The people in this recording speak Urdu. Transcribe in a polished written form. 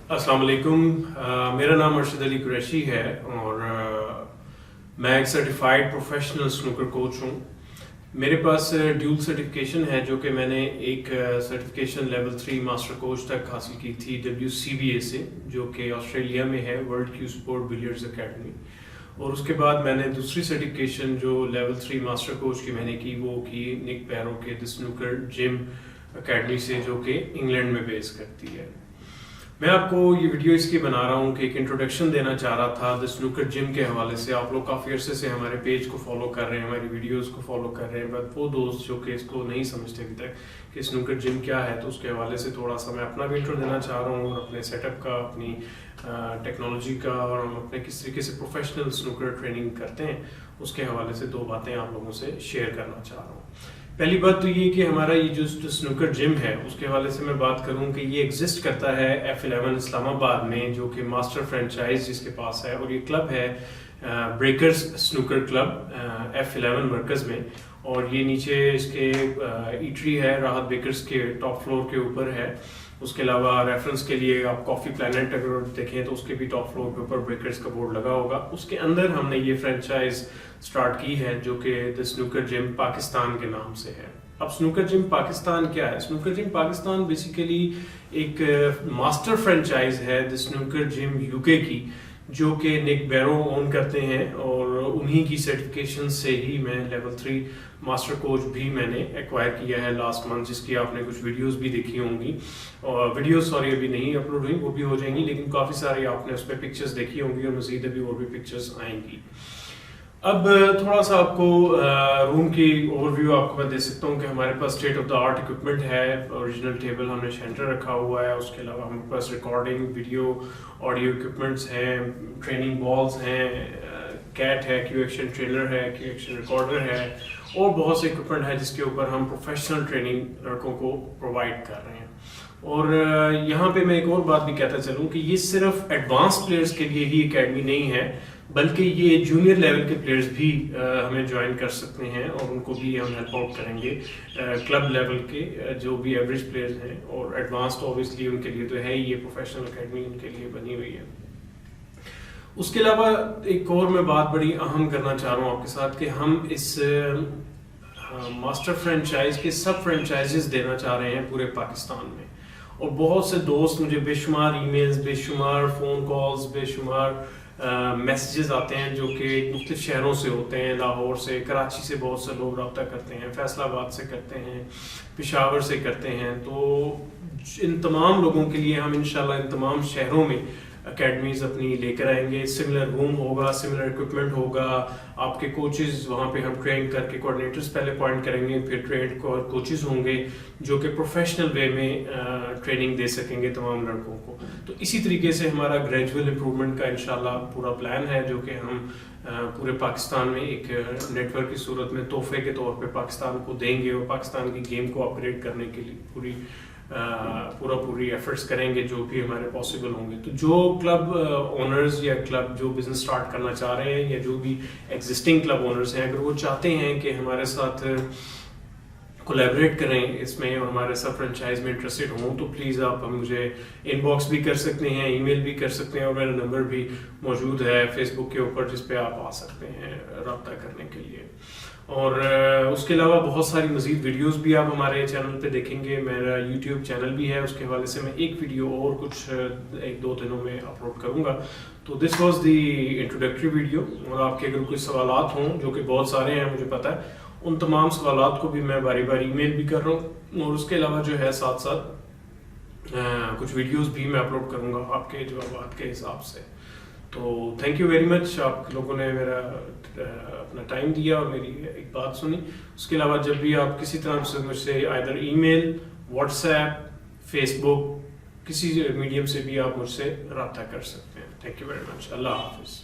السلام علیکم. میرا نام ارشد علی قریشی ہے اور میں ایک سرٹیفائیڈ پروفیشنل سنوکر کوچ ہوں. میرے پاس ڈیول سرٹیفکیشن ہے جو کہ میں نے ایک سرٹیفکیشن لیول 3 ماسٹر کوچ تک حاصل کی تھی WCBA سے، جو کہ آسٹریلیا میں ہے، ورلڈ کیو سپورٹ بلیئرڈز اکیڈمی. اور اس کے بعد میں نے دوسری سرٹیفکیشن جو لیول 3 ماسٹر کوچ کی میں نے کی وہ کی نک پیرو کے دی سنوکر جم اکیڈمی سے، جو کہ انگلینڈ میں بیس کرتی ہے. میں آپ کو یہ ویڈیو اس کی بنا رہا ہوں کہ ایک انٹروڈکشن دینا چاہ رہا تھا دی سنوکر جم کے حوالے سے. آپ لوگ کافی عرصے سے ہمارے پیج کو فالو کر رہے ہیں، ہماری ویڈیوز کو فالو کر رہے ہیں، بٹ وہ دوست جو کہ اس کو نہیں سمجھتے ابھی تک کہ سنوکر جم کیا ہے، تو اس کے حوالے سے تھوڑا سا میں اپنا بھی انٹرو دینا چاہ رہا ہوں، اور اپنے سیٹ اپ کا، اپنی ٹیکنالوجی کا، اور ہم اپنے کس طریقے سے پروفیشنل سنوکر ٹریننگ کرتے ہیں اس کے حوالے سے 2 باتیں آپ لوگوں سے شیئر کرنا چاہ رہا ہوں. پہلی بات تو یہ کہ ہمارا یہ جو سنوکر جم ہے اس کے حوالے سے میں بات کروں کہ یہ ایگزسٹ کرتا ہے F11 اسلام آباد میں، جو کہ ماسٹر فرینچائز جس کے پاس ہے، اور یہ کلب ہے بریکرز سنوکر کلب F11 مرکز میں. اور یہ نیچے اس کے ایٹری ہے راحت بیکرز کے ٹاپ فلور کے اوپر ہے. اس کے علاوہ ریفرنس کے لیے آپ کافی پلانٹ اگر دیکھیں تو اس کے بھی ٹاپ فلور کے اوپر بریکرز کا بورڈ لگا ہوگا. اس کے اندر ہم نے یہ فرینچائز سٹارٹ کی ہے جو کہ دی سنوکر جم پاکستان کے نام سے ہے. اب سنوکر جم پاکستان کیا ہے؟ سنوکر جم پاکستان بیسیکلی ایک ماسٹر فرینچائز ہے دی سنوکر جم UK کی، جو کہ نک بیرو اون کرتے ہیں، اور انہی کی سرٹیفکیشن سے ہی میں لیول 3 ماسٹر کوچ بھی میں نے ایکوائر کیا ہے لاسٹ منتھ، جس کی آپ نے کچھ ویڈیوز بھی دیکھی ہوں گی. اور ویڈیوز ابھی نہیں اپلوڈ ہوئی، وہ بھی ہو جائیں گی، لیکن کافی سارے آپ نے اس پہ پکچرز دیکھی ہوں گی، اور مزید ابھی اور بھی پکچرز آئیں گی. اب تھوڑا سا آپ کو روم کی اوور ویو آپ کو میں دے سکتا ہوں کہ ہمارے پاس state of the art equipment ہے. اوریجنل ٹیبل ہم نے سینٹر رکھا ہوا ہے. اس کے علاوہ ہمارے پاس ریکارڈنگ، ویڈیو، آڈیو اکوپمنٹس ہیں، ٹریننگ بالز ہیں، کیٹ ہے، کیو ایکشن ٹرینر ہے، کیو ایکشن ریکارڈر ہے، اور بہت سے اکوپمنٹ ہے جس کے اوپر ہم پروفیشنل ٹریننگ لڑکوں کو پرووائڈ کر رہے ہیں. اور یہاں پہ میں ایک اور بات بھی کہتا چلوں کہ یہ صرف ایڈوانس پلیئرز کے لیے ہی اکیڈمی نہیں ہے، بلکہ یہ جونیئر لیول کے پلیئرز بھی ہمیں جوائن کر سکتے ہیں، اور ان کو بھی ہم ہیلپ آؤٹ کریں گے. کلب لیول کے جو بھی ایوریج پلیئرز ہیں، اور ایڈوانس تو اوبیسلی ان کے لیے تو ہے ہی، یہ پروفیشنل اکیڈمی ان کے لیے بنی ہوئی ہے. اس کے علاوہ ایک اور میں بات بڑی اہم کرنا چاہ رہا ہوں آپ کے ساتھ کہ ہم اس ماسٹر فرینچائز کے سب فرینچائزز دینا چاہ رہے ہیں پورے پاکستان میں. اور بہت سے دوست مجھے بے شمار ای میلز، بے شمار فون کالز، بے شمار میسیجز آتے ہیں جو کہ مختلف شہروں سے ہوتے ہیں. لاہور سے، کراچی سے بہت سے لوگ رابطہ کرتے ہیں، فیصل آباد سے کرتے ہیں، پشاور سے کرتے ہیں. تو ان تمام لوگوں کے لیے ہم انشاءاللہ ان تمام شہروں میں اکیڈمیز اپنی لے کر آئیں گے. سملر روم ہوگا، سملر اکوپمنٹ ہوگا، آپ کے کوچز وہاں پہ ہم ٹرین کر کے کوآرڈینیٹرز پہلے اپوائنٹ کریں گے، پھر ٹرینڈ کوچز ہوں گے جو کہ پروفیشنل وے میں ٹریننگ دے سکیں گے تمام لڑکوں کو. تو اسی طریقے سے ہمارا گریجول امپروومنٹ کا انشاءاللہ پورا پلان ہے، جو کہ ہم پورے پاکستان میں ایک نیٹ ورک کی صورت میں تحفے کے طور پہ پاکستان کو دیں گے، اور پاکستان کی گیم کو اپگریڈ کرنے کے لیے پوری ایفرٹس کریں گے جو بھی ہمارے پاسبل ہوں گے. تو جو کلب اونرز یا کلب جو بزنس سٹارٹ کرنا چاہ رہے ہیں، یا جو بھی ایگزسٹنگ کلب اونرز ہیں، اگر وہ چاہتے ہیں کہ ہمارے ساتھ کولیبریٹ کریں اس میں اور ہمارے سب فرینچائز میں انٹرسٹڈ ہوں، تو پلیز آپ مجھے ان باکس بھی کر سکتے ہیں، ای میل بھی کر سکتے ہیں، اور میرا نمبر بھی موجود ہے فیس بک کے اوپر جس پہ آپ آ سکتے ہیں رابطہ کرنے کے لیے. اور اس کے علاوہ بہت ساری مزید ویڈیوز بھی آپ ہمارے چینل پہ دیکھیں گے. میرا یوٹیوب چینل بھی ہے، اس کے حوالے سے میں ایک ویڈیو اور کچھ 1-2 دنوں میں اپلوڈ کروں گا. تو this was the introductory video. اور آپ کے اگر کوئی سوالات ہوں، جو کہ بہت سارے ہیں مجھے پتہ ہے، ان تمام سوالات کو بھی میں باری باری ای میل بھی کر رہا ہوں، اور اس کے علاوہ جو ہے ساتھ ساتھ کچھ ویڈیوز بھی میں اپلوڈ کروں گا آپ کے جوابات کے حساب سے. تو تھینک یو ویری مچ، آپ لوگوں نے میرا اپنا ٹائم دیا اور میری ایک بات سنی. اس کے علاوہ جب بھی آپ کسی طرح سے مجھ سے آئدر ای میل، واٹس ایپ، فیس بک، کسی میڈیم سے بھی آپ مجھ سے رابطہ کر سکتے ہیں. Thank you very much. اللہ حافظ.